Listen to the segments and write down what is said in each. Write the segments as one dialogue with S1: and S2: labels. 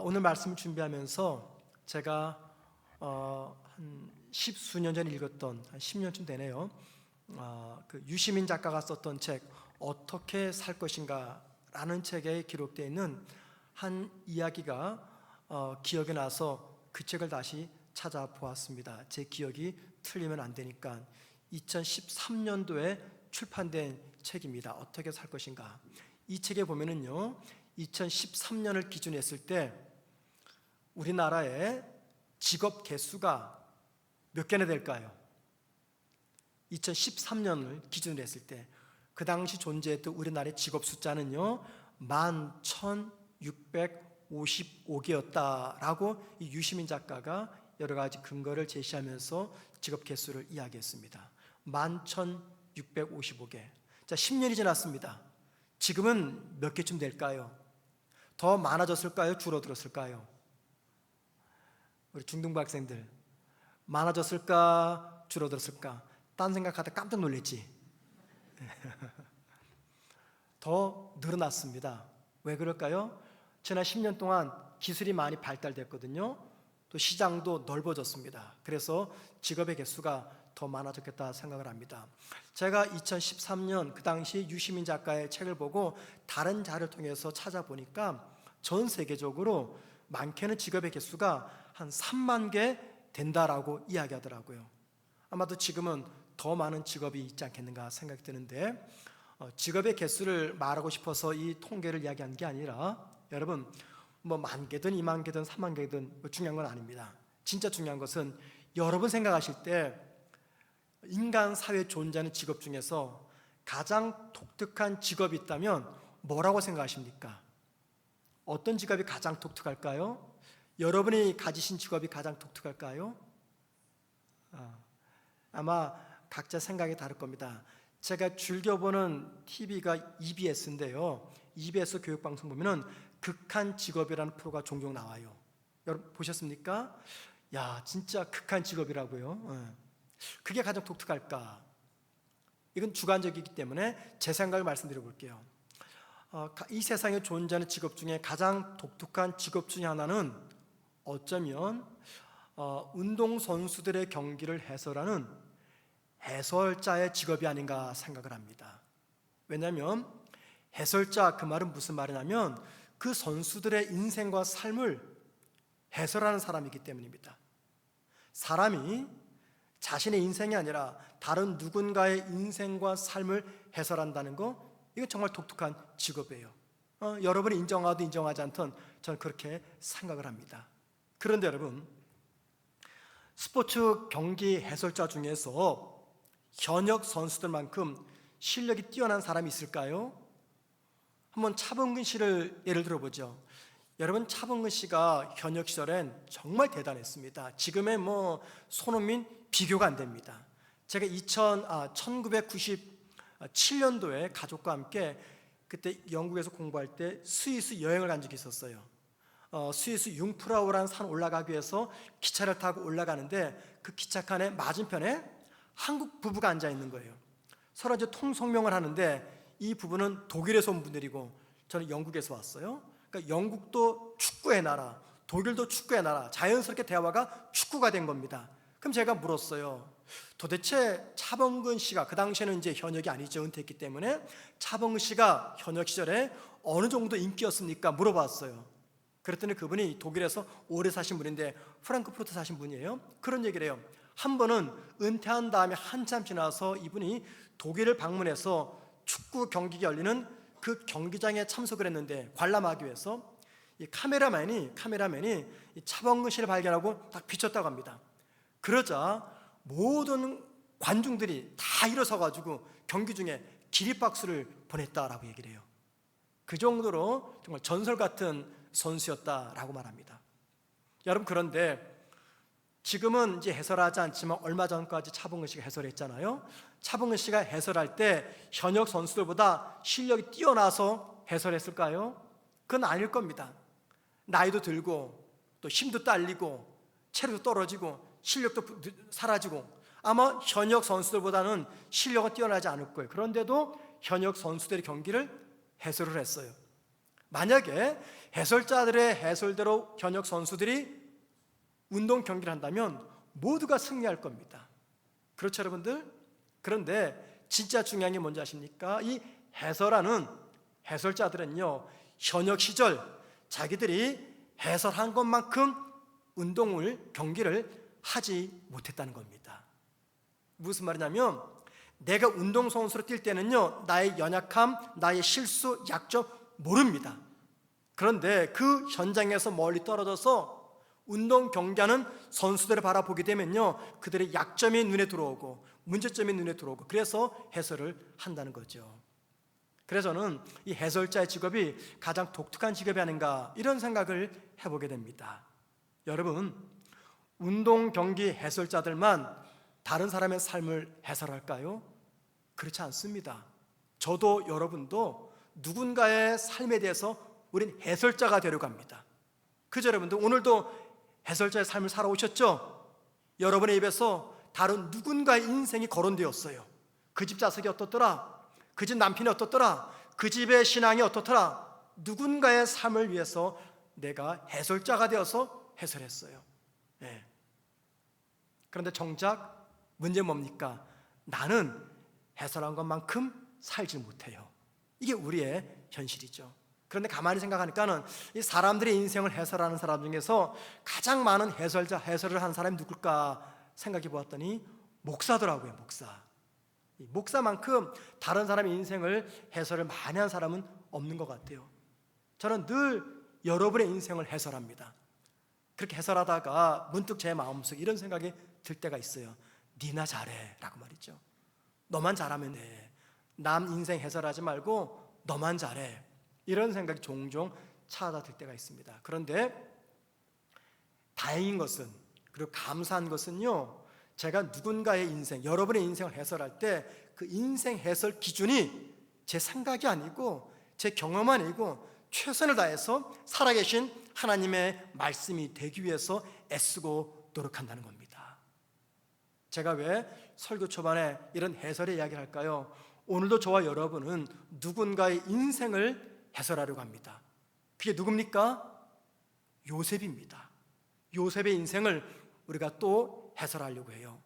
S1: 오늘 말씀을 준비하면서 제가 한 십수년 전에 읽었던 한 10년쯤 되네요. 그 유시민 작가가 썼던 책 어떻게 살 것인가 라는 책에 기록되어 있는 한 이야기가 기억에 나서 그 책을 다시 찾아보았습니다. 제 기억이 틀리면 안 되니까. 2013년도에 출판된 책입니다. 어떻게 살 것인가. 이 책에 보면은요, 2013년을 기준으로 했을 때 우리나라의 직업 개수가 몇 개나 될까요? 2013년을 기준으로 했을 때 그 당시 존재했던 우리나라의 직업 숫자는요 11,655개였다라고 이 유시민 작가가 여러 가지 근거를 제시하면서 직업 개수를 이야기했습니다. 11,655개. 자, 10년이 지났습니다. 지금은 몇 개쯤 될까요? 더 많아졌을까요? 줄어들었을까요? 우리 중등부 학생들, 많아졌을까? 줄어들었을까? 딴 생각하다 깜짝 놀랐지? 더 늘어났습니다. 왜 그럴까요? 지난 10년 동안 기술이 많이 발달됐거든요. 또 시장도 넓어졌습니다. 그래서 직업의 개수가 더 많아졌겠다 생각을 합니다. 제가 2013년 그 당시 유시민 작가의 책을 보고 다른 자료를 통해서 찾아보니까 전 세계적으로 많게는 직업의 개수가 한 3만 개 된다라고 이야기하더라고요. 아마도 지금은 더 많은 직업이 있지 않겠는가 생각이 드는데, 직업의 개수를 말하고 싶어서 이 통계를 이야기한 게 아니라, 여러분 뭐 10,000개든 20,000개든 30,000개든 뭐 중요한 건 아닙니다. 진짜 중요한 것은 여러분 생각하실 때 인간 사회에 존재하는 직업 중에서 가장 독특한 직업이 있다면 뭐라고 생각하십니까? 어떤 직업이 가장 독특할까요? 여러분이 가지신 직업이 가장 독특할까요? 아마 각자 생각이 다를 겁니다. 제가 즐겨보는 TV가 EBS인데요, EBS 교육방송 보면은 극한 직업이라는 프로가 종종 나와요. 여러분 보셨습니까? 야, 진짜 극한 직업이라고요. 그게 가장 독특할까? 이건 주관적이기 때문에 제 생각을 말씀드려 볼게요. 이 세상에 존재하는 직업 중에 가장 독특한 직업 중에 하나는 어쩌면 운동선수들의 경기를 해설하는 해설자의 직업이 아닌가 생각을 합니다. 왜냐하면 해설자, 그 말은 무슨 말이냐면 그 선수들의 인생과 삶을 해설하는 사람이기 때문입니다. 사람이 자신의 인생이 아니라 다른 누군가의 인생과 삶을 해설한다는 거, 이건 정말 독특한 직업이에요. 여러분이 인정하든 인정하지 않든 저는 그렇게 생각을 합니다. 그런데 여러분, 스포츠 경기 해설자 중에서 현역 선수들만큼 실력이 뛰어난 사람이 있을까요? 한번 차범근 씨를 예를 들어보죠. 여러분, 차범근 씨가 현역 시절엔 정말 대단했습니다. 지금의 뭐 손흥민 비교가 안 됩니다. 제가 1997년도에 가족과 함께 그때 영국에서 공부할 때 스위스 여행을 간 적이 있었어요. 스위스 융프라우라는 산 올라가기 위해서 기차를 타고 올라가는데 그 기차칸에 맞은편에 한국 부부가 앉아 있는 거예요. 서로 이제 통성명을 하는데 이 부부는 독일에서 온 분들이고 저는 영국에서 왔어요. 그러니까 영국도 축구의 나라, 독일도 축구의 나라, 자연스럽게 대화가 축구가 된 겁니다. 그럼 제가 물었어요. 도대체 차범근 씨가, 그 당시에는 이제 현역이 아니죠, 은퇴했기 때문에, 차범근 씨가 현역 시절에 어느 정도 인기였습니까? 물어봤어요. 그랬더니 그분이 독일에서 오래 사신 분인데 프랑크푸르트 사신 분이에요. 그런 얘기를 해요. 한 번은 은퇴한 다음에 한참 지나서 이분이 독일을 방문해서 축구 경기가 열리는 그 경기장에 참석을 했는데, 관람하기 위해서 이 카메라맨이 이 차범근 씨를 발견하고 딱 비쳤다고 합니다. 그러자 모든 관중들이 다 일어서가지고 경기 중에 기립박수를 보냈다라고 얘기를 해요. 그 정도로 정말 전설 같은 선수였다라고 말합니다. 여러분, 그런데 지금은 이제 해설하지 않지만 얼마 전까지 차범근 씨가 해설했잖아요. 차범근 씨가 해설할 때 현역 선수들보다 실력이 뛰어나서 해설했을까요? 그건 아닐 겁니다. 나이도 들고 또 힘도 딸리고 체력도 떨어지고 실력도 사라지고 아마 현역 선수들보다는 실력은 뛰어나지 않을 거예요. 그런데도 현역 선수들의 경기를 해설을 했어요. 만약에 해설자들의 해설대로 현역 선수들이 운동 경기를 한다면 모두가 승리할 겁니다. 그렇죠, 여러분들? 그런데 진짜 중요한 게 뭔지 아십니까? 이 해설하는 해설자들은요, 현역 시절 자기들이 해설한 것만큼 경기를 하지 못했다는 겁니다. 무슨 말이냐면, 내가 운동선수로 뛸 때는요, 나의 연약함, 나의 실수, 약점 모릅니다. 그런데 그 현장에서 멀리 떨어져서 운동 경기하는 선수들을 바라보게 되면요, 그들의 약점이 눈에 들어오고 문제점이 눈에 들어오고, 그래서 해설을 한다는 거죠. 그래서 저는 이 해설자의 직업이 가장 독특한 직업이 아닌가, 이런 생각을 해보게 됩니다. 여러분, 운동 경기 해설자들만 다른 사람의 삶을 해설할까요? 그렇지 않습니다. 저도 여러분도 누군가의 삶에 대해서 우린 해설자가 되려고 합니다. 그죠, 여러분들? 오늘도 해설자의 삶을 살아오셨죠? 여러분의 입에서 다른 누군가의 인생이 거론되었어요. 그 집 자식이 어떻더라? 그 집 남편이 어떻더라? 그 집의 신앙이 어떻더라? 누군가의 삶을 위해서 내가 해설자가 되어서 해설했어요. 네. 그런데 정작 문제는 뭡니까? 나는 해설한 것만큼 살지 못해요. 이게 우리의 현실이죠. 그런데 가만히 생각하니까는 이 사람들의 인생을 해설하는 사람 중에서 가장 많은 해설을 한 사람이 누굴까 생각해 보았더니 목사더라고요. 목사만큼 다른 사람의 인생을 해설을 많이 한 사람은 없는 것 같아요. 저는 늘 여러분의 인생을 해설합니다. 그렇게 해설하다가 문득 제 마음속에 이런 생각이 들 때가 있어요. 니나 잘해 라고 말이죠. 너만 잘하면 돼. 남 인생 해설하지 말고 너만 잘해. 이런 생각이 종종 찾아들 때가 있습니다. 그런데 다행인 것은, 그리고 감사한 것은요, 제가 누군가의 인생, 여러분의 인생을 해설할 때 그 인생 해설 기준이 제 생각이 아니고 제 경험 아니고 최선을 다해서 살아계신 하나님의 말씀이 되기 위해서 애쓰고 노력한다는 겁니다. 제가 왜 설교 초반에 이런 해설의 이야기를 할까요? 오늘도 저와 여러분은 누군가의 인생을 해설하려고 합니다. 그게 누굽니까? 요셉입니다. 요셉의 인생을 우리가 또 해설하려고 해요.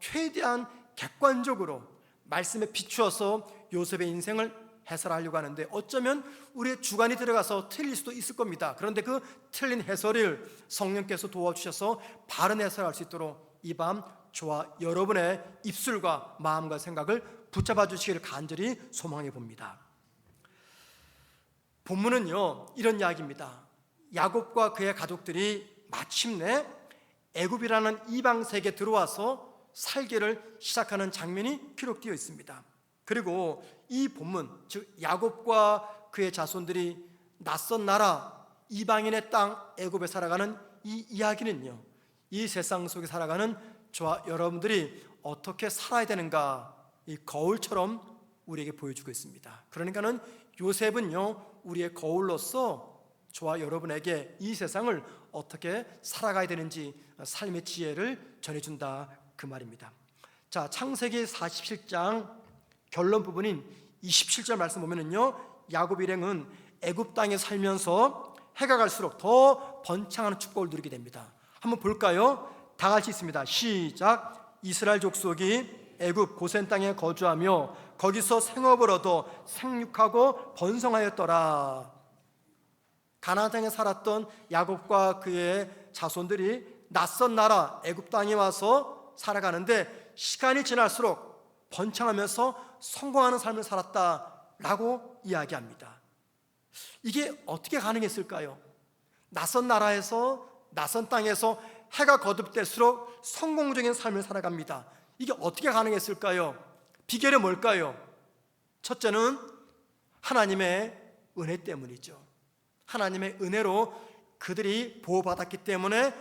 S1: 최대한 객관적으로 말씀에 비추어서 요셉의 인생을 해설하려고 하는데, 어쩌면 우리의 주관이 들어가서 틀릴 수도 있을 겁니다. 그런데 그 틀린 해설을 성령께서 도와주셔서 바른 해설할 수 있도록 이 밤 저와 여러분의 입술과 마음과 생각을 붙잡아 주시기를 간절히 소망해 봅니다. 본문은요, 이런 이야기입니다. 야곱과 그의 가족들이 마침내 애굽이라는 이방 세계에 들어와서 살기를 시작하는 장면이 기록되어 있습니다. 그리고 이 본문, 즉 야곱과 그의 자손들이 낯선 나라 이방인의 땅 애굽에 살아가는 이 이야기는요, 이 세상 속에 살아가는 저와 여러분들이 어떻게 살아야 되는가, 이 거울처럼 우리에게 보여주고 있습니다. 그러니까는 요셉은요, 우리의 거울로서 저와 여러분에게 이 세상을 어떻게 살아가야 되는지 삶의 지혜를 전해준다, 그 말입니다. 자, 창세기 47장 결론 부분인 27절 말씀 보면은요, 야곱 일행은 애굽 땅에 살면서 해가 갈수록 더 번창하는 축복을 누리게 됩니다. 한번 볼까요? 다 같이 있습니다. 시작. 이스라엘 족속이 애굽 고센 땅에 거주하며 거기서 생업을 얻어 생육하고 번성하였더라. 가나안 땅에 살았던 야곱과 그의 자손들이 낯선 나라 애굽 땅에 와서 살아가는데 시간이 지날수록 번창하면서 성공하는 삶을 살았다라고 이야기합니다. 이게 어떻게 가능했을까요? 낯선 나라에서, 낯선 땅에서 해가 거듭될수록 성공적인 삶을 살아갑니다. 이게 어떻게 가능했을까요? 비결이 뭘까요? 첫째는 하나님의 은혜 때문이죠. 하나님의 은혜로 그들이 보호받았기 때문에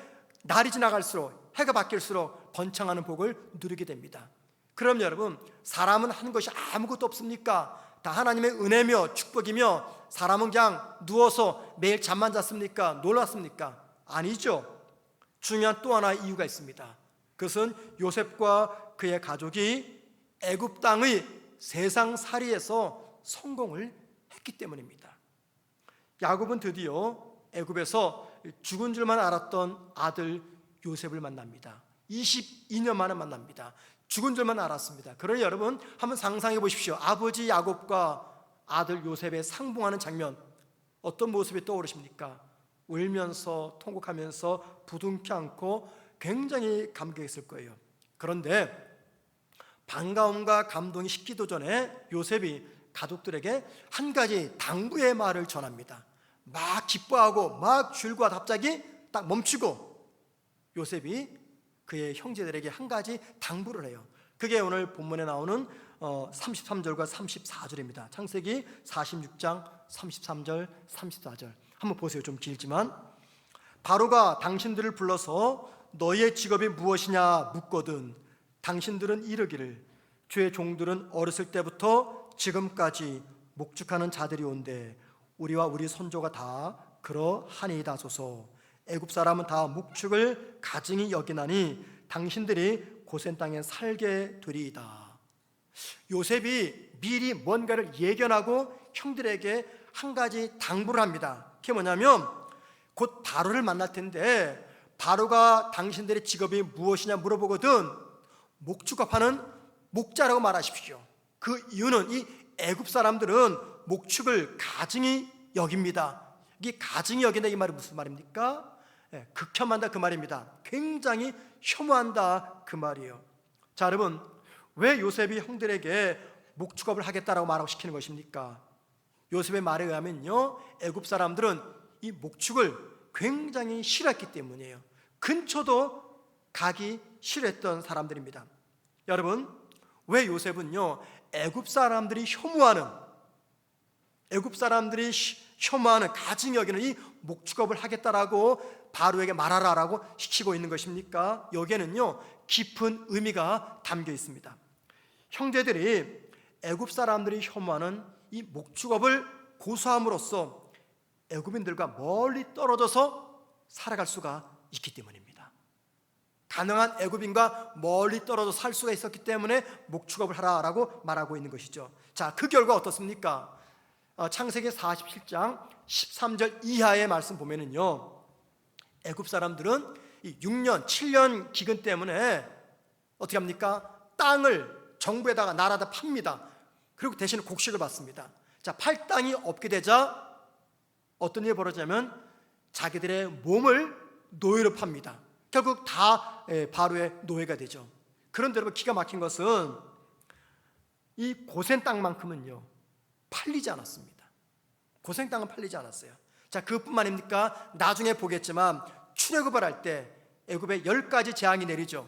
S1: 날이 지나갈수록, 해가 바뀔수록 번창하는 복을 누리게 됩니다. 그럼 여러분, 사람은 한 것이 아무것도 없습니까? 다 하나님의 은혜며 축복이며 사람은 그냥 누워서 매일 잠만 잤습니까? 놀랐습니까? 아니죠. 중요한 또 하나의 이유가 있습니다. 그것은 요셉과 그의 가족이 애굽 땅의 세상살이에서 성공을 했기 때문입니다. 야곱은 드디어 애굽에서 죽은 줄만 알았던 아들 요셉을 만납니다. 22년 만에 만납니다. 죽은 줄만 알았습니다. 그러니 여러분 한번 상상해 보십시오. 아버지 야곱과 아들 요셉의 상봉하는 장면, 어떤 모습이 떠오르십니까? 울면서 통곡하면서 부둥켜 안고 굉장히 감격했을 거예요. 그런데 반가움과 감동이 식기도 전에 요셉이 가족들에게 한 가지 당부의 말을 전합니다. 막 기뻐하고 막 줄과 갑자기 딱 멈추고 요셉이 그의 형제들에게 한 가지 당부를 해요. 그게 오늘 본문에 나오는 33절과 34절입니다. 창세기 46장 33절 34절 한번 보세요. 좀 길지만, 바로가 당신들을 불러서 너희의 직업이 무엇이냐 묻거든 당신들은 이르기를 주의 종들은 어렸을 때부터 지금까지 목축하는 자들이 온대 우리와 우리 손조가 다 그러하니이다소서. 애굽 사람은 다 목축을 가증히 여기나니 당신들이 고센 땅에 살게 되리이다. 요셉이 미리 뭔가를 예견하고 형들에게 한 가지 당부를 합니다. 그게 뭐냐면 곧 바로를 만날 텐데 바로가 당신들의 직업이 무엇이냐 물어보거든 목축업하는 목자라고 말하십시오. 그 이유는 이 애굽 사람들은 목축을 가증히 여깁니다. 이게 가증히 여긴다 이 말이 무슨 말입니까? 극혐한다 그 말입니다. 굉장히 혐오한다 그 말이에요. 자 여러분, 왜 요셉이 형들에게 목축업을 하겠다라고 말하고 시키는 것입니까? 요셉의 말에 의하면요, 애굽 사람들은 이 목축을 굉장히 싫어했기 때문이에요. 근처도 가기 싫어했던 사람들입니다. 여러분, 왜 요셉은요 애굽 사람들이 혐오하는 가증히 여기는 이 목축업을 하겠다라고 바로에게 말하라라고 시키고 있는 것입니까? 여기에는요 깊은 의미가 담겨 있습니다. 형제들이 애굽 사람들이 혐오하는 이 목축업을 고수함으로써 애굽인들과 멀리 떨어져서 살아갈 수가 있기 때문입니다. 가능한 애굽인과 멀리 떨어져 살 수가 있었기 때문에 목축업을 하라라고 말하고 있는 것이죠. 자, 그 결과 어떻습니까? 창세기 47장 13절 이하의 말씀 보면은요, 애굽 사람들은 이 6년, 7년 기근 때문에 어떻게 합니까? 땅을 정부에다가 나라에다 팝니다. 그리고 대신에 곡식을 받습니다. 자, 팔 땅이 없게 되자 어떤 일이 벌어지냐면 자기들의 몸을 노예로 팝니다. 결국 다 바로의 노예가 되죠. 그런데 여러분, 기가 막힌 것은 이 고센 땅만큼은요 팔리지 않았습니다. 고센 땅은 팔리지 않았어요. 자, 그뿐만입니까? 나중에 보겠지만 출애굽을 할 때 애굽에 10가지 재앙이 내리죠.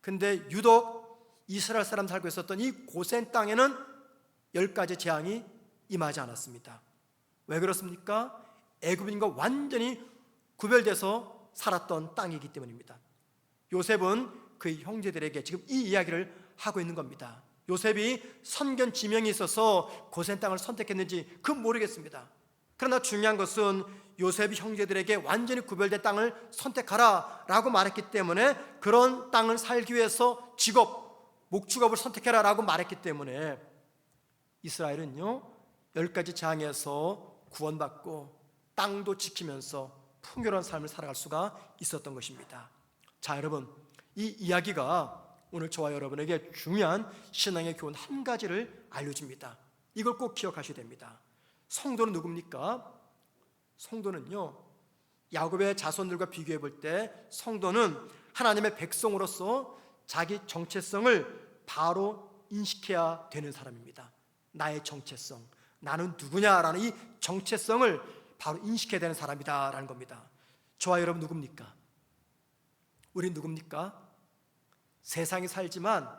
S1: 근데 유독 이스라엘 사람 살고 있었던 이 고센 땅에는 10가지 재앙이 임하지 않았습니다. 왜 그렇습니까? 애굽인과 완전히 구별돼서 살았던 땅이기 때문입니다. 요셉은 그의 형제들에게 지금 이 이야기를 하고 있는 겁니다. 요셉이 선견 지명이 있어서 고센 땅을 선택했는지 그건 모르겠습니다. 그러나 중요한 것은 요셉이 형제들에게 완전히 구별된 땅을 선택하라 라고 말했기 때문에, 그런 땅을 살기 위해서 목축업을 선택해라 라고 말했기 때문에 이스라엘은요 10가지 재앙에서 구원받고 땅도 지키면서 풍요로운 삶을 살아갈 수가 있었던 것입니다. 자 여러분, 이 이야기가 오늘 저와 여러분에게 중요한 신앙의 교훈 한 가지를 알려줍니다. 이걸 꼭 기억하셔야 됩니다. 성도는 누굽니까? 성도는요, 야곱의 자손들과 비교해 볼 때 성도는 하나님의 백성으로서 자기 정체성을 바로 인식해야 되는 사람입니다. 나의 정체성, 나는 누구냐라는 이 정체성을 바로 인식해야 되는 사람이다라는 겁니다. 저와 여러분 누굽니까? 우린 누굽니까? 세상에 살지만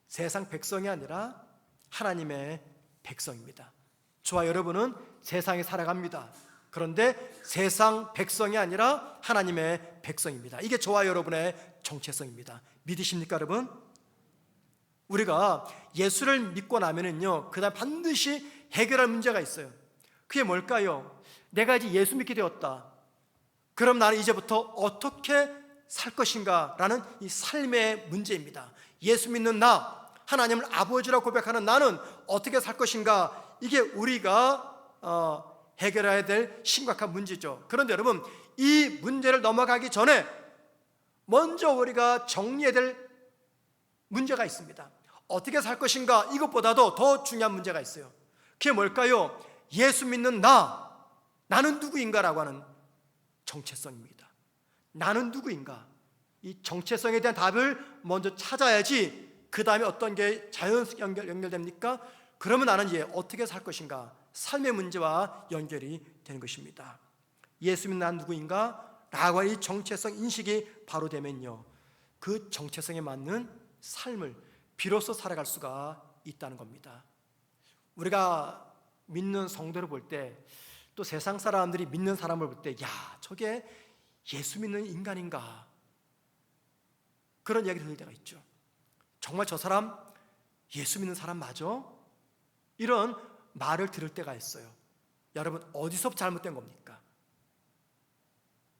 S1: 세상 백성이 아니라 하나님의 백성입니다. 저와 여러분은 세상에 살아갑니다. 그런데 세상 백성이 아니라 하나님의 백성입니다. 이게 저와 여러분의 정체성입니다. 믿으십니까 여러분? 우리가 예수를 믿고 나면은요, 그다음 반드시 해결할 문제가 있어요. 그게 뭘까요? 내가 이제 예수 믿게 되었다. 그럼 나는 이제부터 어떻게 살 것인가 라는 이 삶의 문제입니다. 예수 믿는 나, 하나님을 아버지라고 고백하는 나는 어떻게 살 것인가, 이게 우리가 해결해야 될 심각한 문제죠. 그런데 여러분, 이 문제를 넘어가기 전에 먼저 우리가 정리해야 될 문제가 있습니다. 어떻게 살 것인가, 이것보다도 더 중요한 문제가 있어요. 그게 뭘까요? 예수 믿는 나는 누구인가라고 하는 정체성입니다. 나는 누구인가? 이 정체성에 대한 답을 먼저 찾아야지 그 다음에 어떤 게 자연스럽게 연결됩니까? 그러면 나는 이제 어떻게 살 것인가, 삶의 문제와 연결이 되는 것입니다. 예수 믿는 나는 누구인가? 라고 이 정체성 인식이 바로 되면요, 그 정체성에 맞는 삶을 비로소 살아갈 수가 있다는 겁니다. 우리가 믿는 성도를 볼 때, 또 세상 사람들이 믿는 사람을 볼 때, 야, 저게 예수 믿는 인간인가? 그런 이야기를 들을 때가 있죠. 정말 저 사람 예수 믿는 사람 맞아? 이런 말을 들을 때가 있어요. 여러분, 어디서부터 잘못된 겁니까?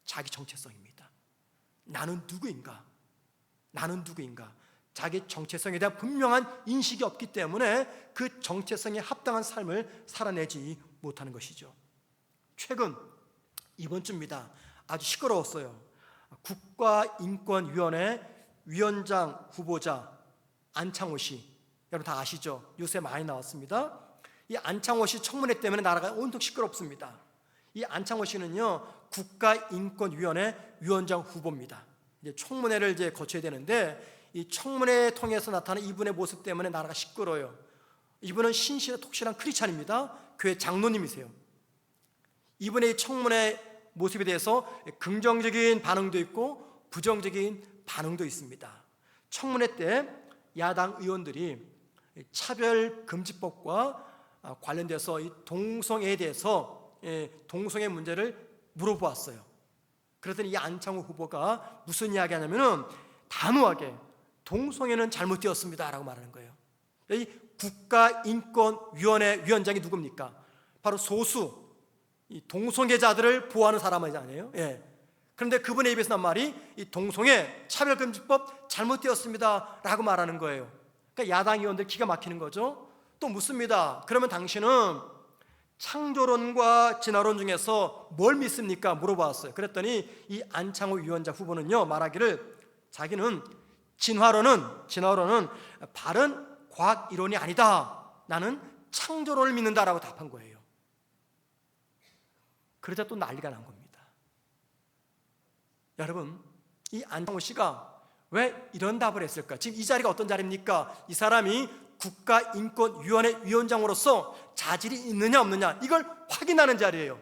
S1: 자기 정체성입니다. 나는 누구인가? 나는 누구인가? 자기 정체성에 대한 분명한 인식이 없기 때문에 그 정체성에 합당한 삶을 살아내지 못하는 것이죠. 최근 이번 주입니다. 아주 시끄러웠어요. 국가인권위원회 위원장 후보자 안창호 씨, 여러분 다 아시죠? 요새 많이 나왔습니다. 이 안창호 씨 청문회 때문에 나라가 온통 시끄럽습니다. 이 안창호 씨는요, 국가인권위원회 위원장 후보입니다. 이제 청문회를 이제 거쳐야 되는데, 이 청문회 통해서 나타나는 이분의 모습 때문에 나라가 시끄러워요. 이분은 신실한 톡실한 크리스찬입니다. 교회 장로님이세요. 이분의 청문회 모습에 대해서 긍정적인 반응도 있고 부정적인 반응도 있습니다. 청문회 때 야당 의원들이 차별금지법과 관련돼서 이 동성애에 대해서 동성애 문제를 물어보았어요. 그랬더니 이 안창호 후보가 무슨 이야기 하냐면은 단호하게 동성애는 잘못되었습니다 라고 말하는 거예요. 이 국가인권위원회 위원장이 누굽니까? 바로 소수 이 동성애자들을 보호하는 사람이잖아요. 그런데 그분의 입에서 난 말이 이 동성애 차별금지법 잘못되었습니다 라고 말하는 거예요. 그러니까 야당 의원들 기가 막히는 거죠. 또 묻습니다. 그러면 당신은 창조론과 진화론 중에서 뭘 믿습니까? 물어봤어요. 그랬더니 이 안창호 위원장 후보는요, 말하기를 자기는 진화론은 바른 과학 이론이 아니다. 나는 창조론을 믿는다라고 답한 거예요. 그러자 또 난리가 난 겁니다. 여러분, 이 안창호 씨가 왜 이런 답을 했을까? 지금 이 자리가 어떤 자리입니까? 이 사람이 국가인권위원회 위원장으로서 자질이 있느냐 없느냐 이걸 확인하는 자리예요.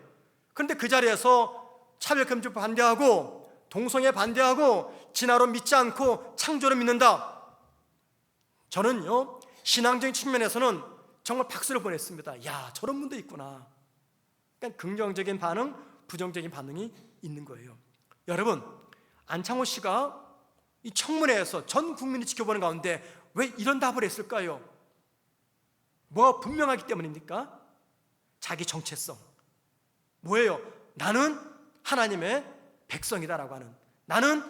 S1: 그런데 그 자리에서 차별금지법 반대하고 동성애 반대하고 진화론 믿지 않고 창조를 믿는다. 저는요, 신앙적인 측면에서는 정말 박수를 보냈습니다. 야, 저런 분도 있구나. 그러니까 긍정적인 반응, 부정적인 반응이 있는 거예요. 여러분, 안창호 씨가 이 청문회에서 전 국민이 지켜보는 가운데 왜 이런 답을 했을까요? 뭐가 분명하기 때문입니까? 자기 정체성. 뭐예요? 나는 하나님의 백성이다라고 하는, 나는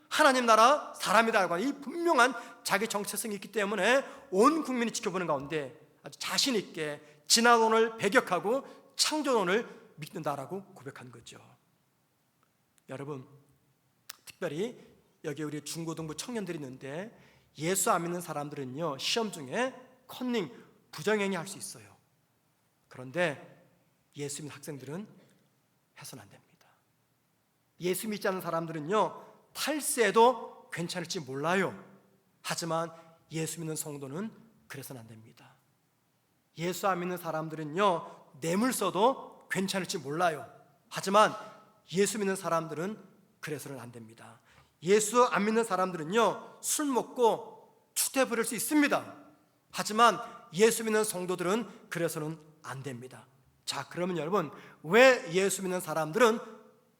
S1: 하나님 나라 사람이다라고 하는 이 분명한 자기 정체성이 있기 때문에 온 국민이 지켜보는 가운데 아주 자신 있게 진화론을 배격하고 창조론을 믿는다라고 고백한 거죠. 여러분, 특별히 여기 우리 중고등부 청년들이 있는데 예수 안 믿는 사람들은요, 시험 중에 컨닝, 부정행위 할 수 있어요. 그런데 예수 믿는 학생들은 해서는 안 됩니다. 예수 믿지 않는 사람들은요, 탈세해도 괜찮을지 몰라요. 하지만 예수 믿는 성도는 그래서는 안 됩니다. 예수 안 믿는 사람들은요, 뇌물 써도 괜찮을지 몰라요. 하지만 예수 믿는 사람들은 그래서는 안 됩니다. 예수 안 믿는 사람들은요, 술 먹고 추태 부릴 수 있습니다. 하지만 예수 믿는 성도들은 그래서는 안 됩니다. 자, 그러면 여러분, 왜 예수 믿는 사람들은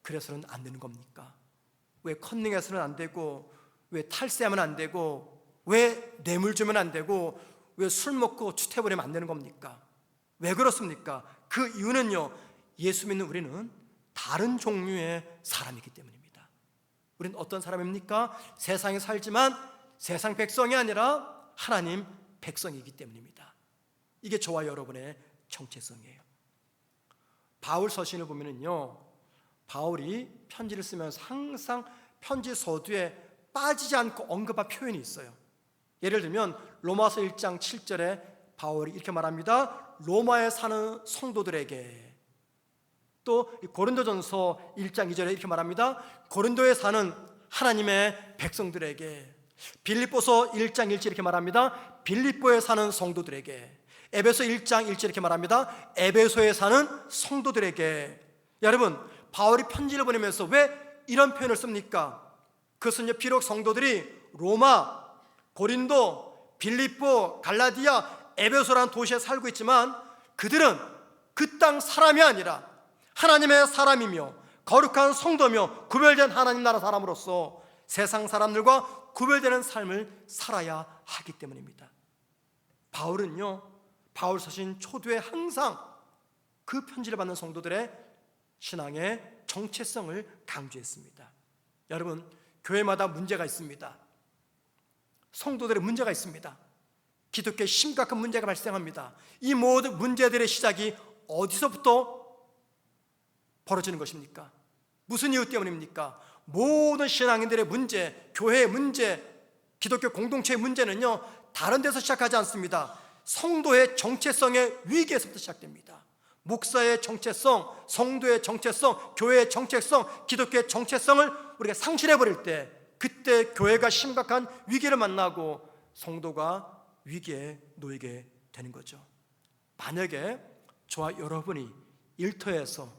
S1: 그래서는 안 되는 겁니까? 왜 컨닝해서는 안 되고, 왜 탈세하면 안 되고, 왜 뇌물 주면 안 되고, 왜 술 먹고 추태 부리면 안 되는 겁니까? 왜 그렇습니까? 그 이유는요, 예수 믿는 우리는 다른 종류의 사람이기 때문입니다. 우리는 어떤 사람입니까? 세상에 살지만 세상 백성이 아니라 하나님 백성이기 때문입니다. 이게 저와 여러분의 정체성이에요. 바울 서신을 보면은요, 바울이 편지를 쓰면서 항상 편지 서두에 빠지지 않고 언급한 표현이 있어요. 예를 들면 로마서 1장 7절에 바울이 이렇게 말합니다. 로마에 사는 성도들에게. 또 고린도전서 1장 2절에 이렇게 말합니다. 고린도에 사는 하나님의 백성들에게. 빌립보서 1장 1절 이렇게 말합니다. 빌립보에 사는 성도들에게. 에베소 1장 1절 이렇게 말합니다. 에베소에 사는 성도들에게. 여러분, 바울이 편지를 보내면서 왜 이런 표현을 씁니까? 그것은요, 비록 성도들이 로마, 고린도, 빌립보, 갈라디아, 에베소라는 도시에 살고 있지만 그들은 그 땅 사람이 아니라 하나님의 사람이며 거룩한 성도며 구별된 하나님 나라 사람으로서 세상 사람들과 구별되는 삶을 살아야 하기 때문입니다. 바울은요, 바울 서신 초두에 항상 그 편지를 받는 성도들의 신앙의 정체성을 강조했습니다. 여러분, 교회마다 문제가 있습니다. 성도들의 문제가 있습니다. 기독교에 심각한 문제가 발생합니다. 이 모든 문제들의 시작이 어디서부터 벌어지는 것입니까? 무슨 이유 때문입니까? 모든 신앙인들의 문제, 교회의 문제, 기독교 공동체의 문제는요, 다른 데서 시작하지 않습니다. 성도의 정체성의 위기에서부터 시작됩니다. 목사의 정체성, 성도의 정체성, 교회의 정체성, 기독교의 정체성을 우리가 상실해버릴 때, 그때 교회가 심각한 위기를 만나고 성도가 위기에 놓이게 되는 거죠. 만약에 저와 여러분이 일터에서,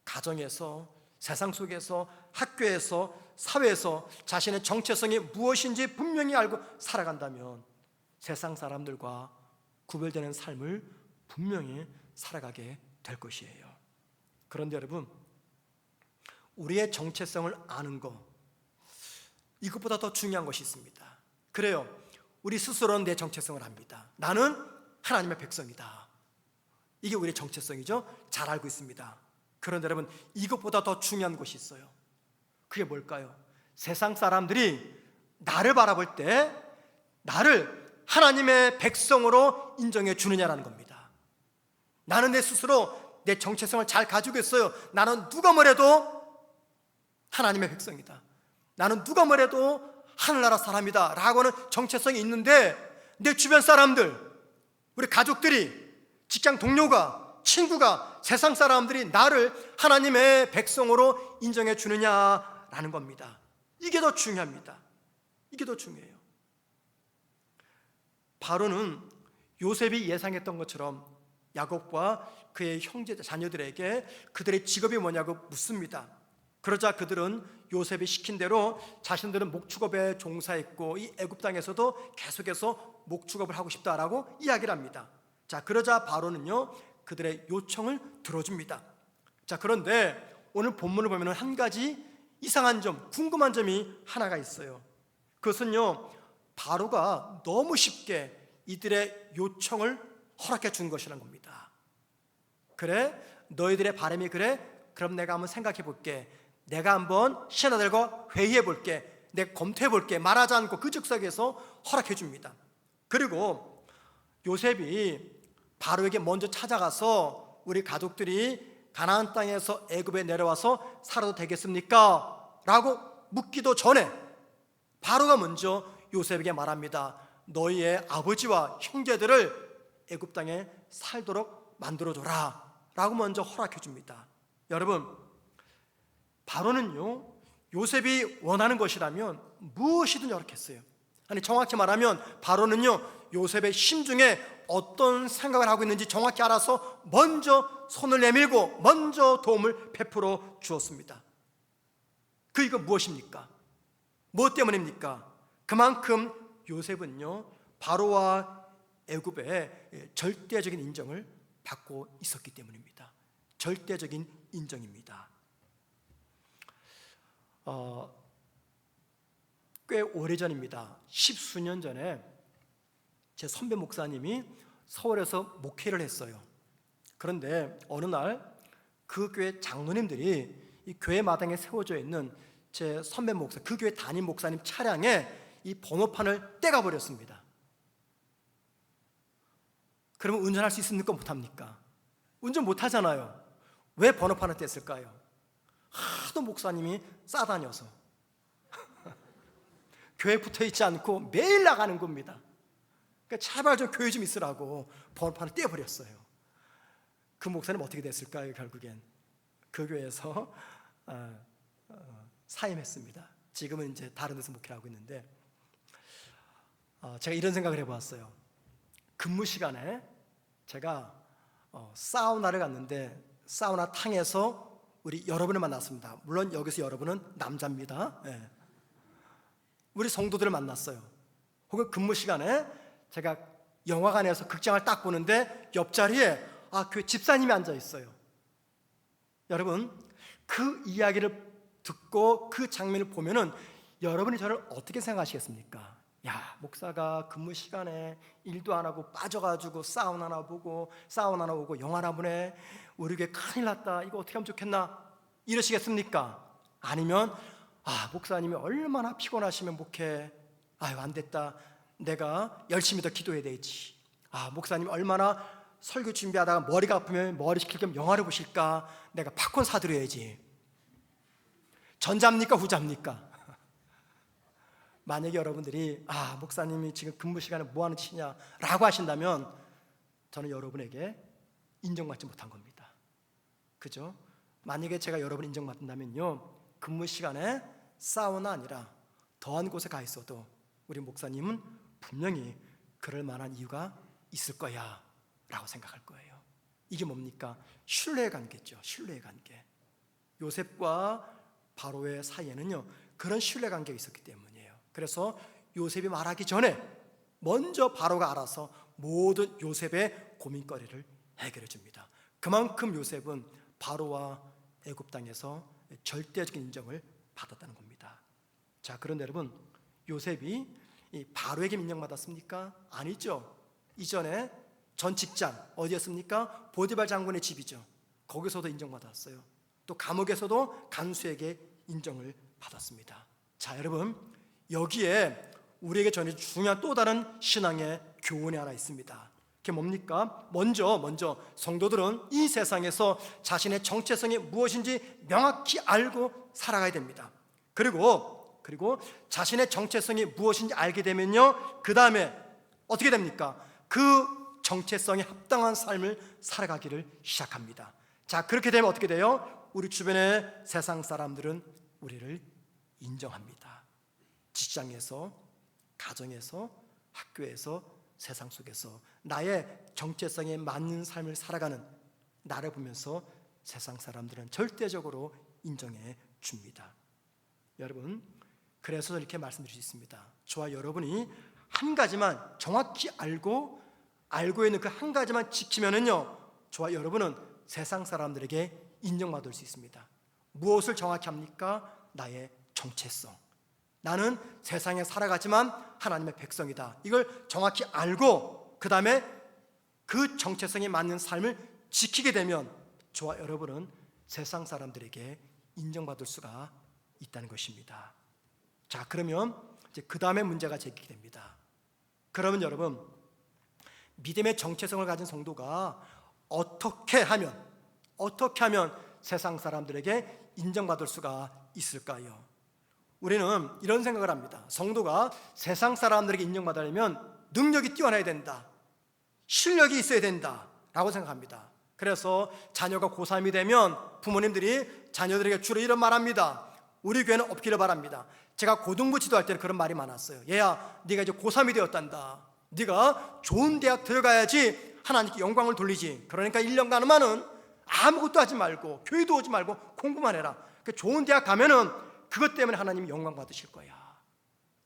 S1: 가정에서, 세상 속에서, 학교에서, 사회에서 자신의 정체성이 무엇인지 분명히 알고 살아간다면 세상 사람들과 구별되는 삶을 분명히 살아가게 될 것이에요. 그런데 여러분, 우리의 정체성을 아는 것, 이것보다 더 중요한 것이 있습니다. 그래요, 우리 스스로는 내 정체성을 압니다. 나는 하나님의 백성이다. 이게 우리의 정체성이죠. 잘 알고 있습니다. 그런데 여러분, 이것보다 더 중요한 것이 있어요. 그게 뭘까요? 세상 사람들이 나를 바라볼 때 나를 하나님의 백성으로 인정해 주느냐라는 겁니다. 나는 내 스스로 내 정체성을 잘 가지고 있어요. 나는 누가 뭐래도 하나님의 백성이다. 나는 누가 뭐래도 하늘나라 사람이다 라고 하는 정체성이 있는데, 내 주변 사람들, 우리 가족들이, 직장 동료가, 친구가, 세상 사람들이 나를 하나님의 백성으로 인정해 주느냐라는 겁니다. 이게 더 중요합니다. 이게 더 중요해요. 바로는 요셉이 예상했던 것처럼 야곱과 그의 형제 자녀들에게 그들의 직업이 뭐냐고 묻습니다. 그러자 그들은 요셉이 시킨 대로 자신들은 목축업에 종사했고 이 애굽 땅에서도 계속해서 목축업을 하고 싶다라고 이야기를 합니다. 자, 그러자 바로는요, 그들의 요청을 들어줍니다. 자, 그런데 오늘 본문을 보면 한 가지 이상한 점, 궁금한 점이 하나가 있어요. 그것은요, 바로가 너무 쉽게 이들의 요청을 허락해 준 것이라는 겁니다. 그래? 너희들의 바람이 그래? 그럼 내가 한번 생각해 볼게. 내가 한번 신하들과 회의해 볼게. 내가 검토해 볼게. 말하지 않고 그 즉석에서 허락해 줍니다. 그리고 요셉이 바로에게 먼저 찾아가서 우리 가족들이 가나안 땅에서 애굽에 내려와서 살아도 되겠습니까? 라고 묻기도 전에 바로가 먼저 요셉에게 말합니다. 너희의 아버지와 형제들을 애굽 땅에 살도록 만들어줘라 라고 먼저 허락해 줍니다. 여러분, 바로는요, 요셉이 원하는 것이라면 무엇이든 허락했어요. 아니, 정확히 말하면 바로는요, 요셉의 심중에 어떤 생각을 하고 있는지 정확히 알아서 먼저 손을 내밀고 먼저 도움을 베풀어 주었습니다. 그 이거 무엇입니까? 무엇 때문입니까? 그만큼 요셉은요, 바로와 애굽의 절대적인 인정을 받고 있었기 때문입니다. 절대적인 인정입니다. 꽤 오래전입니다. 10수년 전에 제 선배 목사님이 서울에서 목회를 했어요. 그런데 어느 날 그 교회 장로님들이 이 교회 마당에 세워져 있는 제 선배 목사, 그 교회 담임 목사님 차량에 이 번호판을 떼가 버렸습니다. 그러면 운전할 수 있습니까? 못합니까? 운전 못하잖아요. 왜 번호판을 뗐을까요? 하도 목사님이 싸다녀서 교회 붙어있지 않고 매일 나가는 겁니다. 그러니까 제발 좀 교회 좀 있으라고 번호판을 떼어버렸어요. 그 목사님 어떻게 됐을까요? 결국엔 그 교회에서 사임했습니다. 지금은 이제 다른 데서 목회를 하고 있는데, 제가 이런 생각을 해보았어요. 근무 시간에 제가 사우나를 갔는데 사우나 탕에서 우리 여러분을 만났습니다. 물론 여기서 여러분은 남자입니다. 네. 우리 성도들을 만났어요. 혹은 근무 시간에 제가 영화관에서 극장을 딱 보는데 옆자리에 교회 집사님이 앉아 있어요. 여러분, 그 이야기를 듣고 그 장면을 보면은 여러분이 저를 어떻게 생각하시겠습니까? 야, 목사가 근무 시간에 일도 안 하고 빠져가지고 사우나나 오고 영화나 보네. 우리 교회 큰일 났다. 이거 어떻게 하면 좋겠나? 이러시겠습니까? 아니면 목사님이 얼마나 피곤하시면 목회, 안 됐다. 내가 열심히 더 기도해야 되지. 목사님 얼마나 설교 준비하다가 머리가 아프면 머리 식힐 겸 영화를 보실까? 내가 팝콘 사드려야지. 전자입니까 후자입니까? 만약에 여러분들이 목사님이 지금 근무 시간에 뭐 하는 짓이냐 라고 하신다면 저는 여러분에게 인정받지 못한 겁니다. 그죠? 만약에 제가 여러분 인정받는다면요, 근무 시간에 사우나 아니라 더한 곳에 가 있어도 우리 목사님은 분명히 그럴 만한 이유가 있을 거야 라고 생각할 거예요. 이게 뭡니까? 신뢰의 관계죠. 신뢰의 관계. 요셉과 바로의 사이에는요 그런 신뢰 관계가 있었기 때문이에요. 그래서 요셉이 말하기 전에 먼저 바로가 알아서 모든 요셉의 고민거리를 해결해 줍니다. 그만큼 요셉은 바로와 애굽 땅에서 절대적인 인정을 받았다는 겁니다. 자, 그런데 여러분, 요셉이 이 바로에게 인정받았습니까? 아니죠. 이전에 전 직장 어디였습니까? 보디발 장군의 집이죠. 거기서도 인정받았어요. 또 감옥에서도 간수에게 인정을 받았습니다. 자, 여러분, 여기에 우리에게 전해진 중요한 또 다른 신앙의 교훈이 하나 있습니다. 그게 뭡니까? 먼저 성도들은 이 세상에서 자신의 정체성이 무엇인지 명확히 알고 살아가야 됩니다. 그리고 자신의 정체성이 무엇인지 알게 되면요, 그 다음에 어떻게 됩니까? 그 정체성에 합당한 삶을 살아가기를 시작합니다. 자, 그렇게 되면 어떻게 돼요? 우리 주변의 세상 사람들은 우리를 인정합니다. 직장에서, 가정에서, 학교에서, 세상 속에서 나의 정체성에 맞는 삶을 살아가는 나를 보면서 세상 사람들은 절대적으로 인정해 줍니다. 여러분, 그래서 이렇게 말씀드릴 수 있습니다. 저와 여러분이 한 가지만 정확히 알고 있는 그 한 가지만 지키면은요, 저와 여러분은 세상 사람들에게 인정받을 수 있습니다. 무엇을 정확히 합니까? 나의 정체성. 나는 세상에 살아가지만 하나님의 백성이다. 이걸 정확히 알고 그 다음에 그 정체성에 맞는 삶을 지키게 되면 저와 여러분은 세상 사람들에게 인정받을 수가 있다는 것입니다. 자, 그러면 이제 그 다음에 문제가 제기됩니다. 그러면 여러분, 믿음의 정체성을 가진 성도가 어떻게 하면 세상 사람들에게 인정받을 수가 있을까요? 우리는 이런 생각을 합니다. 성도가 세상 사람들에게 인정받으려면 능력이 뛰어나야 된다, 실력이 있어야 된다 라고 생각합니다. 그래서 자녀가 고3이 되면 부모님들이 자녀들에게 주로 이런 말합니다. 우리 교회는 없기를 바랍니다. 제가 고등부 지도할 때는 그런 말이 많았어요. 얘야, 네가 이제 고3이 되었단다. 네가 좋은 대학 들어가야지 하나님께 영광을 돌리지. 그러니까 1년간은 아무것도 하지 말고 교회도 오지 말고 공부만 해라. 좋은 대학 가면은 그것 때문에 하나님이 영광 받으실 거야.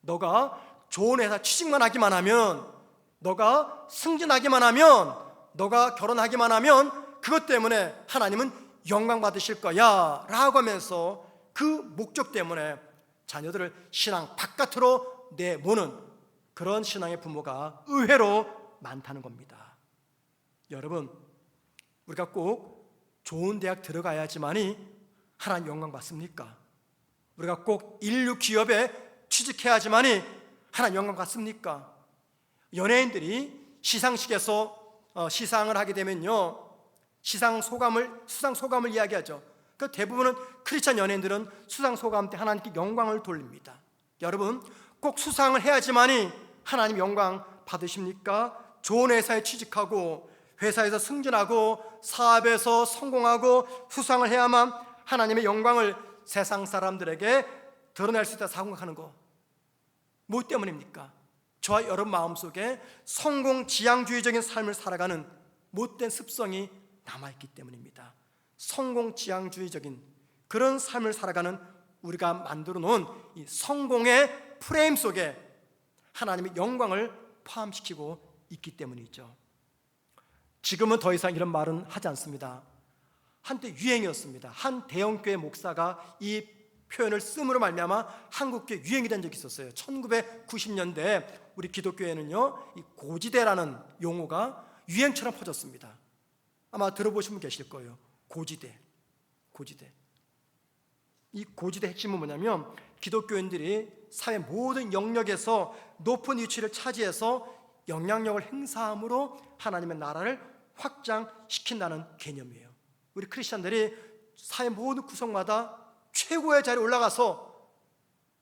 S1: 너가 좋은 회사 취직만 하기만 하면, 너가 승진하기만 하면, 너가 결혼하기만 하면 그것 때문에 하나님은 영광 받으실 거야 라고 하면서 그 목적 때문에 자녀들을 신앙 바깥으로 내모는 그런 신앙의 부모가 의외로 많다는 겁니다. 여러분, 우리가 꼭 좋은 대학 들어가야지만이 하나님 영광 받습니까? 우리가 꼭 인류 기업에 취직해야지만이 하나님 영광 받습니까? 연예인들이 시상식에서 시상을 하게 되면요, 수상소감을 이야기하죠. 그 대부분은 크리스찬 연예인들은 수상소감 때 하나님께 영광을 돌립니다. 여러분, 꼭 수상을 해야지만이 하나님 영광 받으십니까? 좋은 회사에 취직하고 회사에서 승진하고 사업에서 성공하고 수상을 해야만 하나님의 영광을 세상 사람들에게 드러낼 수 있다 생각하는 거, 뭐 때문입니까? 저와 여러분 마음속에 성공지향주의적인 삶을 살아가는 못된 습성이 남아있기 때문입니다. 성공지향주의적인 그런 삶을 살아가는 우리가 만들어 놓은 이 성공의 프레임 속에 하나님의 영광을 포함시키고 있기 때문이죠. 지금은 더 이상 이런 말은 하지 않습니다. 한때 유행이었습니다. 한 대형교회 목사가 이 표현을 씀으로 말미암아 한국교회 유행이 된 적이 있었어요. 1990년대 우리 기독교회는요, 이 고지대라는 용어가 유행처럼 퍼졌습니다. 아마 들어보신 분 계실 거예요. 고지대. 이 고지대 핵심은 뭐냐면 기독교인들이 사회 모든 영역에서 높은 위치를 차지해서 영향력을 행사함으로 하나님의 나라를 확장시킨다는 개념이에요. 우리 크리스천들이 사회 모든 구석마다 최고의 자리에 올라가서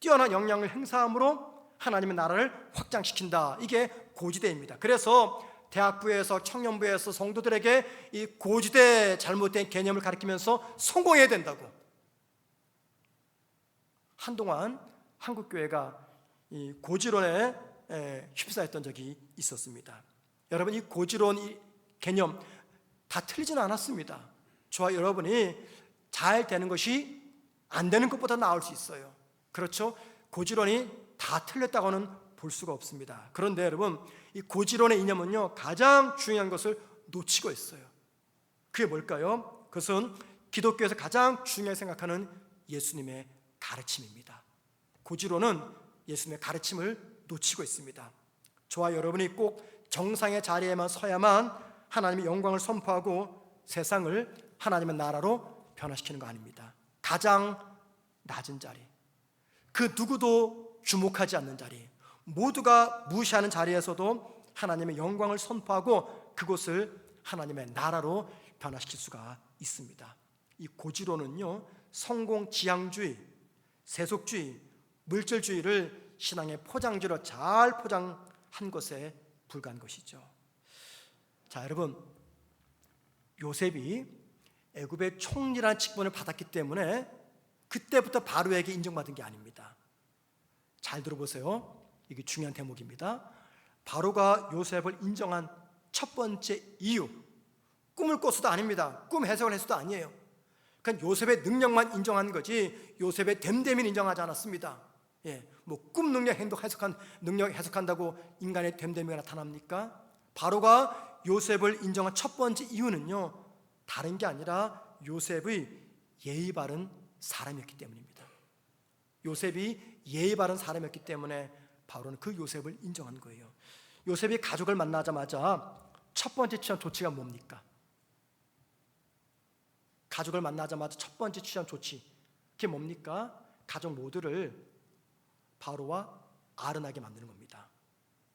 S1: 뛰어난 영향을 행사함으로 하나님의 나라를 확장시킨다. 이게 고지대입니다. 그래서 대학부에서 청년부에서 성도들에게 이 고지대 잘못된 개념을 가르치면서 성공해야 된다고. 한동안 한국교회가 이 고지론에 휩싸였던 적이 있었습니다. 여러분, 이 고지론 이 개념 다 틀리지는 않았습니다. 저와 여러분이 잘 되는 것이 안 되는 것보다 나을 수 있어요. 그렇죠? 고지론이 다 틀렸다고는 볼 수가 없습니다. 그런데 여러분, 이 고지론의 이념은요, 가장 중요한 것을 놓치고 있어요. 그게 뭘까요? 그것은 기독교에서 가장 중요하게 생각하는 예수님의 가르침입니다. 고지론은 예수님의 가르침을 놓치고 있습니다. 저와 여러분이 꼭 정상의 자리에만 서야만 하나님의 영광을 선포하고 세상을 하나님의 나라로 변화시키는 거 아닙니다. 가장 낮은 자리, 그 누구도 주목하지 않는 자리, 모두가 무시하는 자리에서도 하나님의 영광을 선포하고 그곳을 하나님의 나라로 변화시킬 수가 있습니다. 이 고지론은요, 성공지향주의, 세속주의, 물질주의를 신앙의 포장지로 잘 포장한 것에 불과한 것이죠. 자, 여러분, 요셉이 애굽의 총리라는 직분을 받았기 때문에 그때부터 바로에게 인정받은 게 아닙니다. 잘 들어보세요. 이게 중요한 대목입니다. 바로가 요셉을 인정한 첫 번째 이유, 꿈을 꿔서도 아닙니다. 꿈 해석을 해서도 아니에요. 그냥 요셉의 능력만 인정한 거지 요셉의 됨됨이는 인정하지 않았습니다. 뭐 꿈 능력, 행동 능력 해석한다고 인간의 됨됨이가 나타납니까? 바로가 요셉을 인정한 첫 번째 이유는요, 다른 게 아니라 요셉의 예의 바른 사람이었기 때문입니다. 요셉이 예의 바른 사람이었기 때문에 바로는 그 요셉을 인정한 거예요. 요셉이 가족을 만나자마자 첫 번째 취한 조치가 뭡니까? 가족을 만나자마자 첫 번째 취한 조치, 그게 뭡니까? 가족 모두를 바로와 아른하게 만드는 겁니다.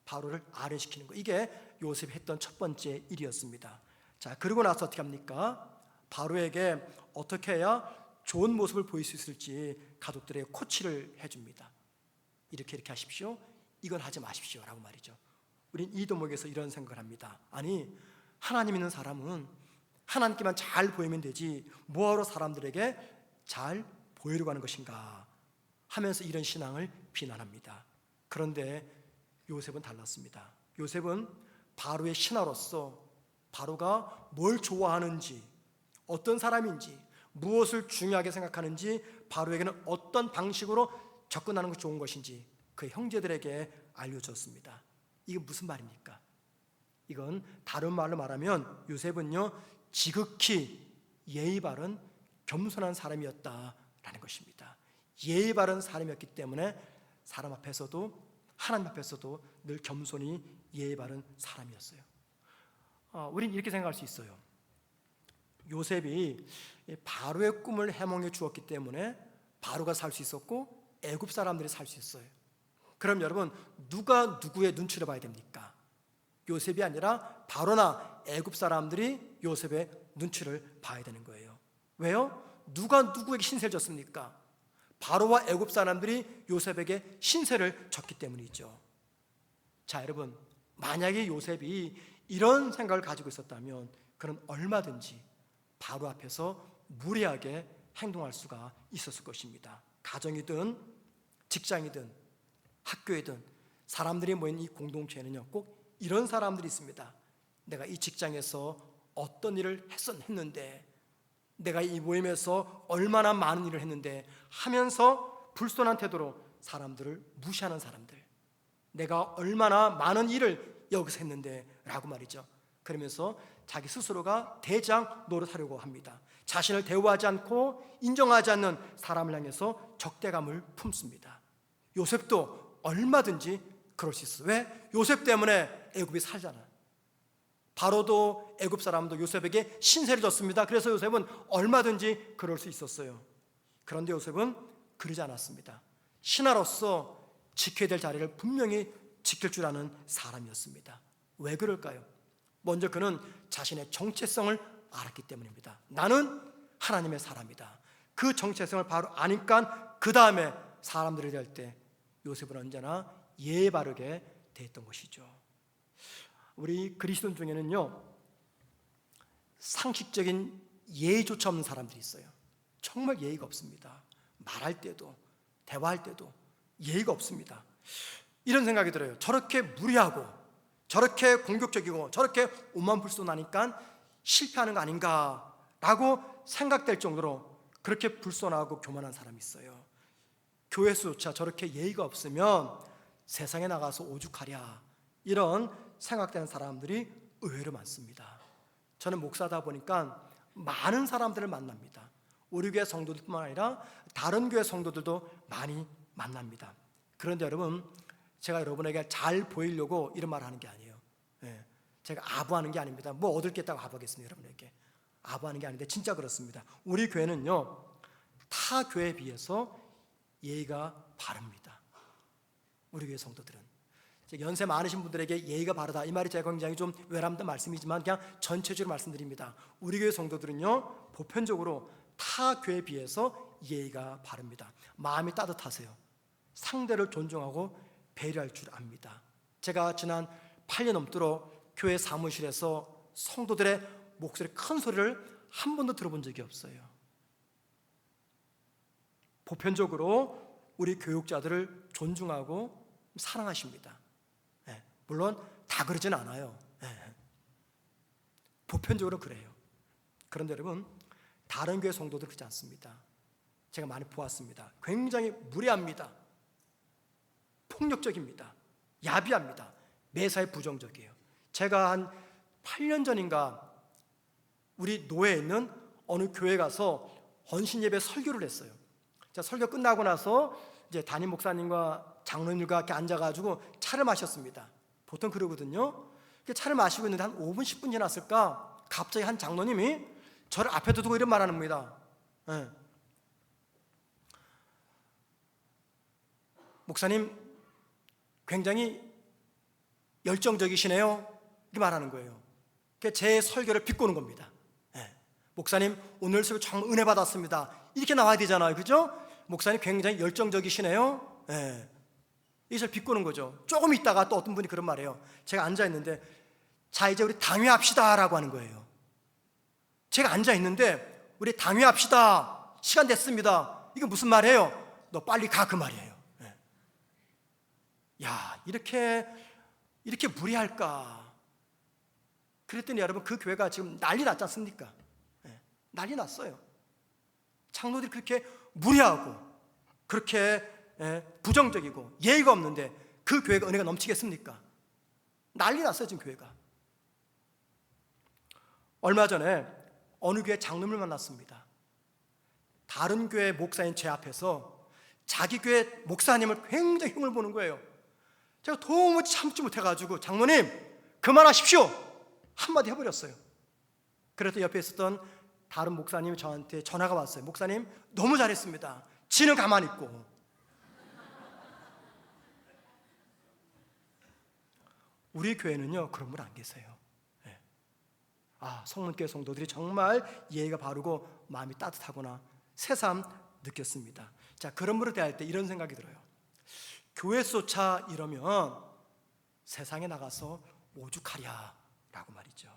S1: 바로를 아른시키는 거, 이게 요셉이 했던 첫 번째 일이었습니다. 자, 그러고 나서 어떻게 합니까? 바로에게 어떻게 해야 좋은 모습을 보일 수 있을지 가족들에게 코치를 해줍니다. 이렇게 하십시오, 이건 하지 마십시오 라고 말이죠. 우린 이 대목에서 이런 생각을 합니다. 아니, 하나님 있는 사람은 하나님께만 잘 보이면 되지 뭐하러 사람들에게 잘 보이려고 하는 것인가 하면서 이런 신앙을 비난합니다. 그런데 요셉은 달랐습니다. 요셉은 바로의 신하로서 바로가 뭘 좋아하는지, 어떤 사람인지, 무엇을 중요하게 생각하는지, 바로에게는 어떤 방식으로 접근하는 것이 좋은 것인지 그의 형제들에게 알려줬습니다. 이게 무슨 말입니까? 이건 다른 말로 말하면 요셉은요, 지극히 예의 바른 겸손한 사람이었다라는 것입니다. 예의 바른 사람이었기 때문에 사람 앞에서도 하나님 앞에서도 늘 겸손히 예의 바른 사람이었어요. 우린 이렇게 생각할 수 있어요. 요셉이 바로의 꿈을 해몽해 주었기 때문에 바로가 살 수 있었고 애굽 사람들이 살 수 있어요. 그럼 여러분, 누가 누구의 눈치를 봐야 됩니까? 요셉이 아니라 바로나 애굽 사람들이 요셉의 눈치를 봐야 되는 거예요. 왜요? 누가 누구에게 신세를 졌습니까? 바로와 애굽 사람들이 요셉에게 신세를 졌기 때문이죠. 자, 여러분, 만약에 요셉이 이런 생각을 가지고 있었다면 그는 얼마든지 바로 앞에서 무례하게 행동할 수가 있었을 것입니다. 가정이든 직장이든 학교이든 사람들이 모인 이 공동체에는요, 꼭 이런 사람들이 있습니다. 내가 이 직장에서 어떤 일을 했는데, 내가 이 모임에서 얼마나 많은 일을 했는데 하면서 불손한 태도로 사람들을 무시하는 사람들, 내가 얼마나 많은 일을 여기서 했는데 라고 말이죠. 그러면서 자기 스스로가 대장 노릇하려고 합니다. 자신을 대우하지 않고 인정하지 않는 사람을 향해서 적대감을 품습니다. 요셉도 얼마든지 그럴 수 있어요. 왜? 요셉 때문에 애굽이 살잖아요. 바로도 애굽 사람도 요셉에게 신세를 졌습니다. 그래서 요셉은 얼마든지 그럴 수 있었어요. 그런데 요셉은 그러지 않았습니다. 신하로서 지켜야 될 자리를 분명히 지킬 줄 아는 사람이었습니다. 왜 그럴까요? 먼저 그는 자신의 정체성을 알았기 때문입니다. 나는 하나님의 사람이다. 그 정체성을 바로 아니까 그 다음에 사람들이 될 때 요셉은 언제나 예의 바르게 대했던 것이죠. 우리 그리스도인 중에는요, 상식적인 예의조차 없는 사람들이 있어요. 정말 예의가 없습니다. 말할 때도 대화할 때도 예의가 없습니다. 이런 생각이 들어요. 저렇게 무례하고 저렇게 공격적이고 저렇게 오만불손하니까 실패하는 거 아닌가라고 생각될 정도로 그렇게 불손하고 교만한 사람이 있어요. 교회에서조차 저렇게 예의가 없으면 세상에 나가서 오죽하랴, 이런 생각되는 사람들이 의외로 많습니다. 저는 목사다 보니까 많은 사람들을 만납니다. 우리 교회 성도들뿐만 아니라 다른 교회 성도들도 많이 만납니다. 그런데 여러분, 제가 여러분에게 잘 보이려고 이런 말을 하는 게 아니에요. 제가 아부하는 게 아닙니다. 뭐 얻을 게 있다고 아부하겠습니다. 여러분에게 아부하는 게 아닌데 진짜 그렇습니다. 우리 교회는요, 타 교회에 비해서 예의가 바릅니다. 우리 교회 성도들은 연세 많으신 분들에게 예의가 바르다, 이 말이 제가 굉장히 좀 외람된 말씀이지만 그냥 전체적으로 말씀드립니다. 우리 교회 성도들은요, 보편적으로 타 교회에 비해서 예의가 바릅니다. 마음이 따뜻하세요. 상대를 존중하고 배려할 줄 압니다. 제가 지난 8년 넘도록 교회 사무실에서 성도들의 목소리 큰 소리를 한 번도 들어본 적이 없어요. 보편적으로 우리 교육자들을 존중하고 사랑하십니다. 물론 다 그러진 않아요. 보편적으로 그래요. 그런데 여러분, 다른 교회 성도들 그렇지 않습니다. 제가 많이 보았습니다. 굉장히 무례합니다. 폭력적입니다. 야비합니다. 매사에 부정적이에요. 제가 한 8년 전인가 우리 노예에 있는 어느 교회 가서 헌신 예배 설교를 했어요. 자, 설교 끝나고 나서 이제 담임 목사님과 장로님과 이렇게 앉아가지고 차를 마셨습니다. 보통 그러거든요. 차를 마시고 있는데 한 5분 10분 지났을까 갑자기 한 장로님이 저를 앞에 두고 이런 말 합니다. 목사님 굉장히 열정적이시네요, 이렇게 말하는 거예요. 제 설교를 비꼬는 겁니다. 목사님 오늘 설교 정말 은혜 받았습니다, 이렇게 나와야 되잖아요, 그죠? 목사님 굉장히 열정적이시네요. 이걸 비꼬는 거죠. 조금 있다가 또 어떤 분이 그런 말이에요. 제가 앉아있는데 자, 이제 우리 당회합시다 라고 하는 거예요. 제가 앉아있는데 우리 당회합시다, 시간 됐습니다. 이게 무슨 말이에요? 너 빨리 가, 그 말이에요. 야, 이렇게 무리할까? 그랬더니 여러분, 그 교회가 지금 난리 났지 않습니까? 난리 났어요. 장로들이 그렇게 무리하고 그렇게 부정적이고 예의가 없는데 그 교회가 은혜가 넘치겠습니까? 난리 났어요, 지금 교회가. 얼마 전에 어느 교회 장로님을 만났습니다. 다른 교회 목사인 제 앞에서 자기 교회 목사님을 굉장히 흉을 보는 거예요. 제가 도무지 참지 못해가지고 장로님 그만하십시오, 한마디 해버렸어요. 그래서 옆에 있었던 다른 목사님이 저한테 전화가 왔어요. 목사님 너무 잘했습니다. 지는 가만히 있고. 우리 교회는요 그런 분 안 계세요. 성문교회 성도들이 정말 예의가 바르고 마음이 따뜻하구나 새삼 느꼈습니다. 자, 그런 분을 대할 때 이런 생각이 들어요. 교회소차 이러면 세상에 나가서 오죽하랴라고 말이죠.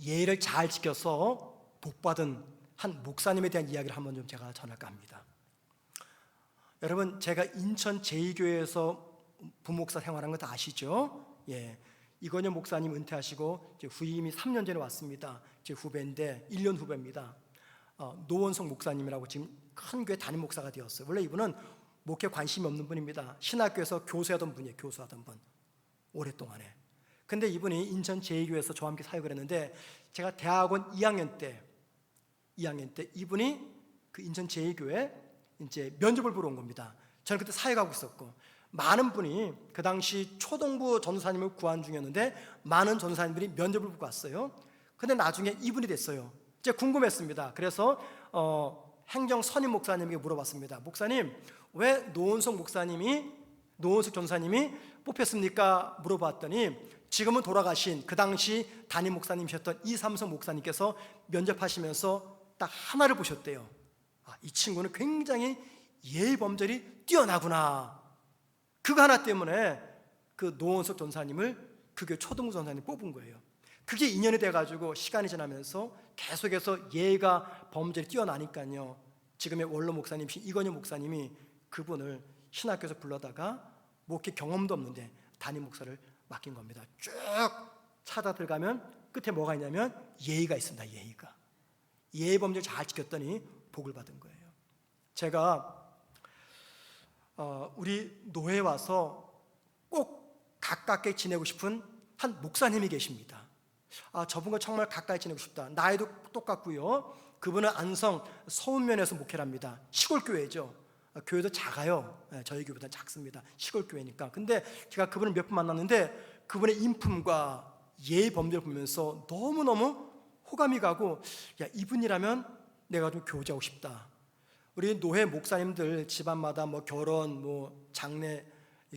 S1: 예의를 잘 지켜서 복받은 한 목사님에 대한 이야기를 한번 좀 제가 전할까 합니다. 여러분, 제가 인천 제2교회에서 부목사 생활한 거 다 아시죠? 예, 이건영 목사님 은퇴하시고 제 후임이 3년 전에 왔습니다. 제 후배인데 1년 후배입니다. 노원석 목사님이라고 지금 큰 교회 담임 목사가 되었어요. 원래 이분은 목회 관심이 없는 분입니다. 신학교에서 교수하던 분이에요. 교수하던 분 오랫동안에. 근데 이분이 인천 제2교회에서 저와 함께 사역을 했는데 제가 대학원 2학년 때 이분이 그 인천 제2교회 이제 면접을 보러 온 겁니다. 저는 그때 사역하고 있었고 많은 분이 그 당시 초동부 전도사님을 구한 중이었는데 많은 전도사님들이 면접을 보고 왔어요. 근데 나중에 이분이 됐어요. 제가 궁금했습니다. 그래서 행정 선임 목사님에게 물어봤습니다. 목사님, 왜 노원석 전사님이 뽑혔습니까? 물어봤더니 지금은 돌아가신 그 당시 담임 목사님이셨던 이삼성 목사님께서 면접하시면서 딱 하나를 보셨대요. 이 친구는 굉장히 예의 범절이 뛰어나구나. 그거 하나 때문에 그 노원석 전사님을 그 교회 초등부 전사님 뽑은 거예요. 그게 인연이 돼가지고 시간이 지나면서 계속해서 예의가 범절이 뛰어나니까요. 지금의 원로 목사님이신 이건영 목사님이 그분을 신학교에서 불러다가 목회 경험도 없는데 담임 목사를 맡긴 겁니다. 쭉 찾아 들어가면 끝에 뭐가 있냐면 예의가 있습니다. 예의 범절 잘 지켰더니 복을 받은 거예요. 제가 우리 노회에 와서 꼭 가깝게 지내고 싶은 한 목사님이 계십니다. 저분과 정말 가까이 지내고 싶다. 나이도 똑같고요. 그분은 안성 서운면에서 목회를 합니다. 시골 교회죠. 교회도 작아요. 저희 교회보다 작습니다. 시골 교회니까. 근데 제가 그분을 몇 번 만났는데 그분의 인품과 예의 범죄를 보면서 너무너무 호감이 가고 이분이라면 내가 좀 교제하고 싶다. 우리 노회 목사님들 집안마다 뭐 결혼, 뭐 장례,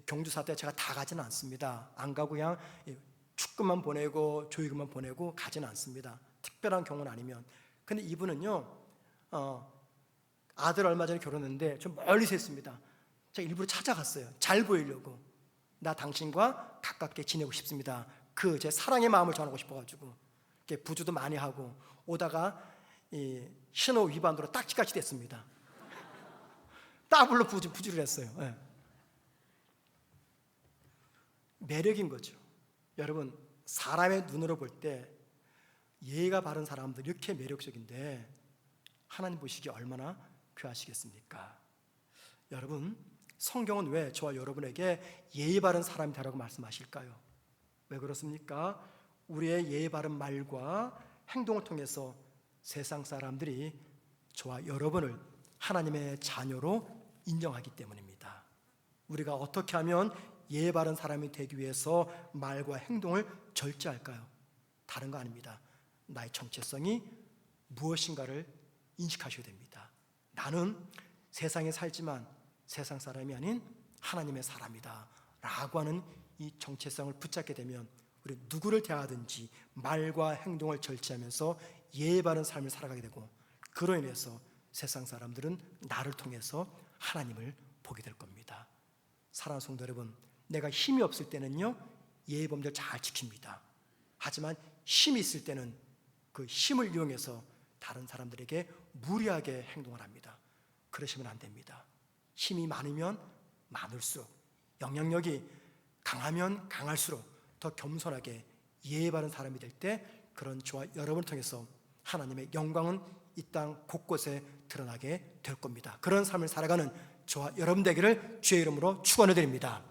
S1: 경주사 때 제가 다 가지는 않습니다. 안 가고 그냥 축금만 보내고 조의금만 보내고 가지는 않습니다. 특별한 경우는 아니면. 근데 이분은요, 아들 얼마 전에 결혼했는데 좀 멀리서 했습니다. 제가 일부러 찾아갔어요. 잘 보이려고. 나 당신과 가깝게 지내고 싶습니다. 그 제 사랑의 마음을 전하고 싶어가지고 부주도 많이 하고 오다가 이 신호 위반으로 딱지까지 됐습니다. 더블로 부주를 했어요. 매력인 거죠. 여러분, 사람의 눈으로 볼 때 예의가 바른 사람들 이렇게 매력적인데 하나님 보시기에 얼마나 귀하시겠습니까? 여러분, 성경은 왜 저와 여러분에게 예의 바른 사람이 되라고 말씀하실까요? 왜 그렇습니까? 우리의 예의 바른 말과 행동을 통해서 세상 사람들이 저와 여러분을 하나님의 자녀로 인정하기 때문입니다. 우리가 어떻게 하면 예의 바른 사람이 되기 위해서 말과 행동을 절제할까요? 다른 거 아닙니다. 나의 정체성이 무엇인가를 인식하셔야 됩니다. 나는 세상에 살지만 세상 사람이 아닌 하나님의 사람이다 라고 하는 이 정체성을 붙잡게 되면 우리 누구를 대하든지 말과 행동을 절제하면서 예의 바른 삶을 살아가게 되고 그로 인해서 세상 사람들은 나를 통해서 하나님을 보게 될 겁니다. 사랑하는 성도 여러분, 내가 힘이 없을 때는요 예의 범절 잘 지킵니다. 하지만 힘이 있을 때는 그 힘을 이용해서 다른 사람들에게 무리하게 행동을 합니다. 그러시면 안 됩니다. 힘이 많으면 많을수록, 영향력이 강하면 강할수록 더 겸손하게 예의 바른 사람이 될 때 그런 저와 여러분을 통해서 하나님의 영광은 이 땅 곳곳에 드러나게 될 겁니다. 그런 삶을 살아가는 저와 여러분 되기를 주의 이름으로 축원해 드립니다.